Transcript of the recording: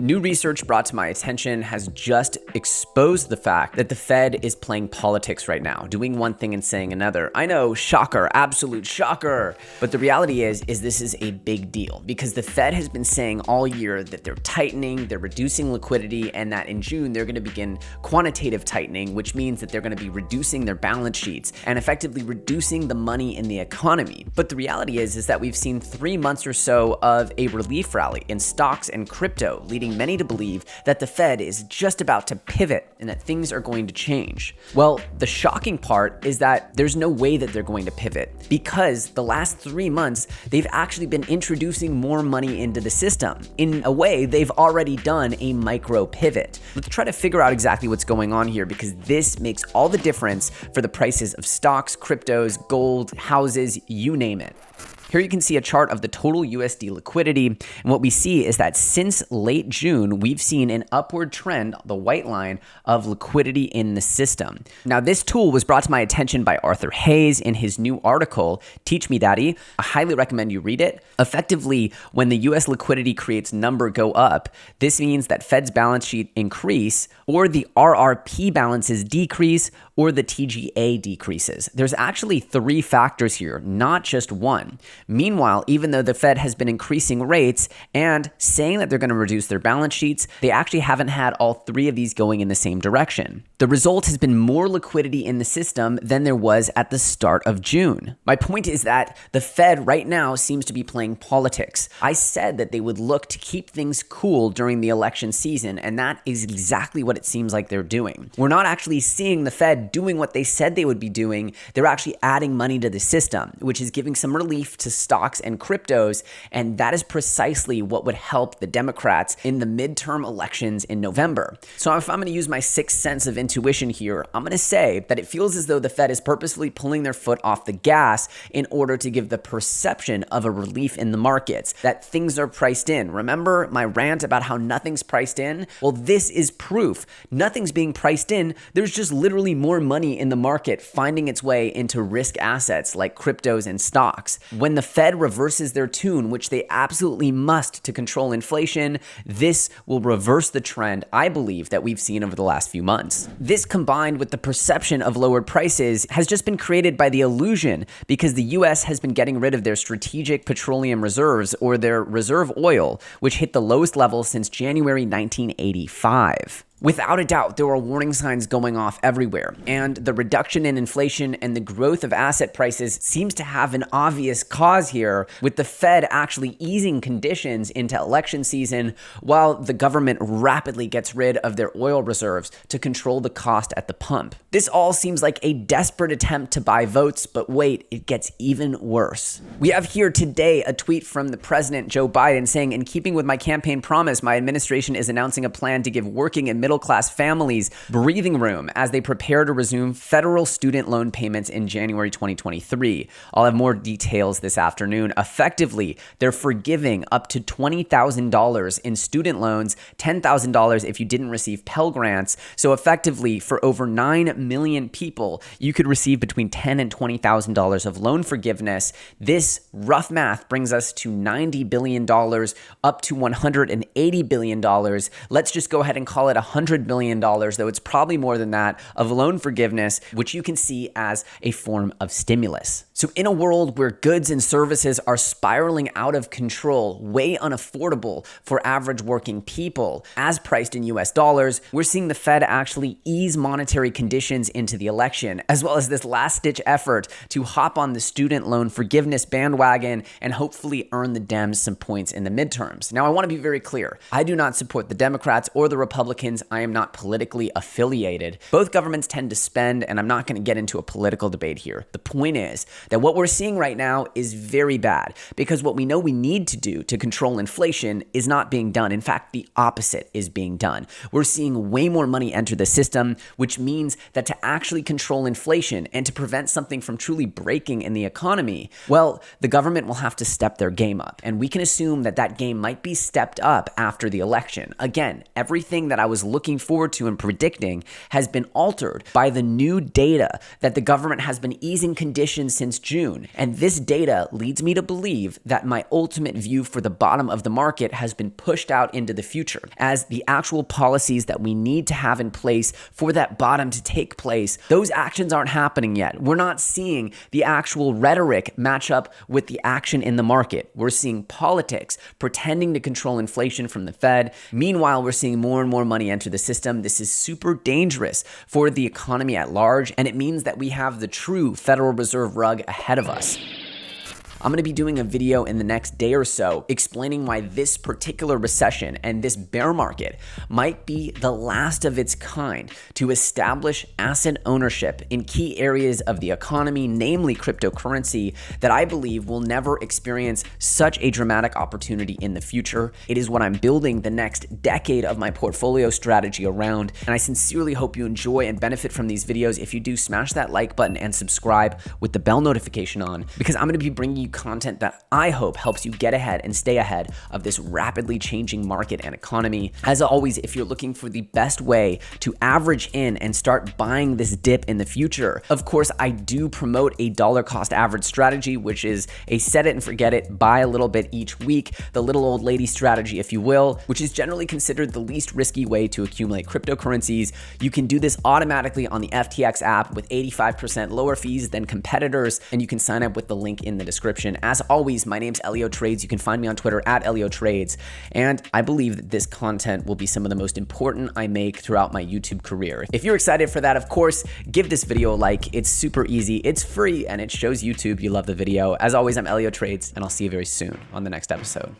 New research brought to my attention has just exposed the fact that the Fed is playing politics right now, doing one thing and saying another. I know, shocker, absolute shocker. But the reality is this is a big deal because the Fed has been saying all year that they're tightening, they're reducing liquidity, and that in June they're going to begin quantitative tightening, which means that they're going to be reducing their balance sheets and effectively reducing the money in the economy. But the reality is that we've seen 3 months or so of a relief rally in stocks and crypto, leading many to believe that the Fed is just about to pivot and that things are going to change. Well, the shocking part is that there's no way that they're going to pivot because the last 3 months, they've actually been introducing more money into the system. In a way, they've already done a micro pivot. Let's try to figure out exactly what's going on here because this makes all the difference for the prices of stocks, cryptos, gold, houses, you name it. Here you can see a chart of the total USD liquidity, and what we see is that since late June, we've seen an upward trend, the white line, of liquidity in the system. Now, this tool was brought to my attention by Arthur Hayes in his new article, Teach Me Daddy. I highly recommend you read it. Effectively, when the US liquidity creates number go up, this means that Fed's balance sheet increase, or the RRP balances decrease, or the TGA decreases. There's actually 3 factors here, not just one. Meanwhile, even though the Fed has been increasing rates and saying that they're going to reduce their balance sheets, they actually haven't had all 3 of these going in the same direction. The result has been more liquidity in the system than there was at the start of June. My point is that the Fed right now seems to be playing politics. I said that they would look to keep things cool during the election season, and that is exactly what it seems like they're doing. We're not actually seeing the Fed doing what they said they would be doing. They're actually adding money to the system, which is giving some relief to stocks and cryptos, and that is precisely what would help the Democrats in the midterm elections in November. So if I'm going to use my 6th sense of intuition here, I'm going to say that it feels as though the Fed is purposefully pulling their foot off the gas in order to give the perception of a relief in the markets, that things are priced in. Remember my rant about how nothing's priced in? Well, this is proof. Nothing's being priced in. There's just literally more money in the market finding its way into risk assets like cryptos and stocks. When the Fed reverses their tune, which they absolutely must to control inflation, this will reverse the trend, I believe, that we've seen over the last few months. This, combined with the perception of lowered prices, has just been created by the illusion because the US has been getting rid of their strategic petroleum reserves, or their reserve oil, which hit the lowest level since January 1985. Without a doubt, there are warning signs going off everywhere, and the reduction in inflation and the growth of asset prices seems to have an obvious cause here, with the Fed actually easing conditions into election season while the government rapidly gets rid of their oil reserves to control the cost at the pump. This all seems like a desperate attempt to buy votes, but wait, it gets even worse. We have here today a tweet from the President Joe Biden saying, "In keeping with my campaign promise, my administration is announcing a plan to give working and middle-class families breathing room as they prepare to resume federal student loan payments in January 2023. I'll have more details this afternoon. Effectively, they're forgiving up to $20,000 in student loans, $10,000 if you didn't receive Pell Grants. So effectively, for over 9 million people, you could receive between $10,000 and $20,000 of loan forgiveness. This rough math brings us to $90 billion, up to $180 billion. Let's just go ahead and call it $100 million, though it's probably more than that, of loan forgiveness, which you can see as a form of stimulus. So in a world where goods and services are spiraling out of control, way unaffordable for average working people, as priced in US dollars, we're seeing the Fed actually ease monetary conditions into the election, as well as this last-ditch effort to hop on the student loan forgiveness bandwagon and hopefully earn the Dems some points in the midterms. Now, I want to be very clear. I do not support the Democrats or the Republicans. I am not politically affiliated. Both governments tend to spend, and I'm not going to get into a political debate here. The point is that what we're seeing right now is very bad because what we know we need to do to control inflation is not being done. In fact, the opposite is being done. We're seeing way more money enter the system, which means that to actually control inflation and to prevent something from truly breaking in the economy, well, the government will have to step their game up. And we can assume that that game might be stepped up after the election. Again, everything that I was looking forward to and predicting has been altered by the new data that the government has been easing conditions since since June. And this data leads me to believe that my ultimate view for the bottom of the market has been pushed out into the future, as the actual policies that we need to have in place for that bottom to take place, those actions aren't happening yet. We're not seeing the actual rhetoric match up with the action in the market. We're seeing politics pretending to control inflation from the Fed. Meanwhile, we're seeing more and more money enter the system. This is super dangerous for the economy at large, and it means that we have the true Federal Reserve rug ahead of us. I'm going to be doing a video in the next day or so explaining why this particular recession and this bear market might be the last of its kind to establish asset ownership in key areas of the economy, namely cryptocurrency, that I believe will never experience such a dramatic opportunity in the future. It is what I'm building the next decade of my portfolio strategy around, and I sincerely hope you enjoy and benefit from these videos. If you do, smash that like button and subscribe with the bell notification on, because I'm going to be bringing you content that I hope helps you get ahead and stay ahead of this rapidly changing market and economy. As always, if you're looking for the best way to average in and start buying this dip in the future, of course, I do promote a dollar cost average strategy, which is a set it and forget it, buy a little bit each week, the little old lady strategy, if you will, which is generally considered the least risky way to accumulate cryptocurrencies. You can do this automatically on the FTX app with 85% lower fees than competitors, and you can sign up with the link in the description. As always, my name's EllioTrades. You can find me on Twitter at EllioTrades, and I believe that this content will be some of the most important I make throughout my YouTube career. If you're excited for that, of course, give this video a like. It's super easy, it's free, and it shows YouTube you love the video. As always, I'm EllioTrades, and I'll see you very soon on the next episode.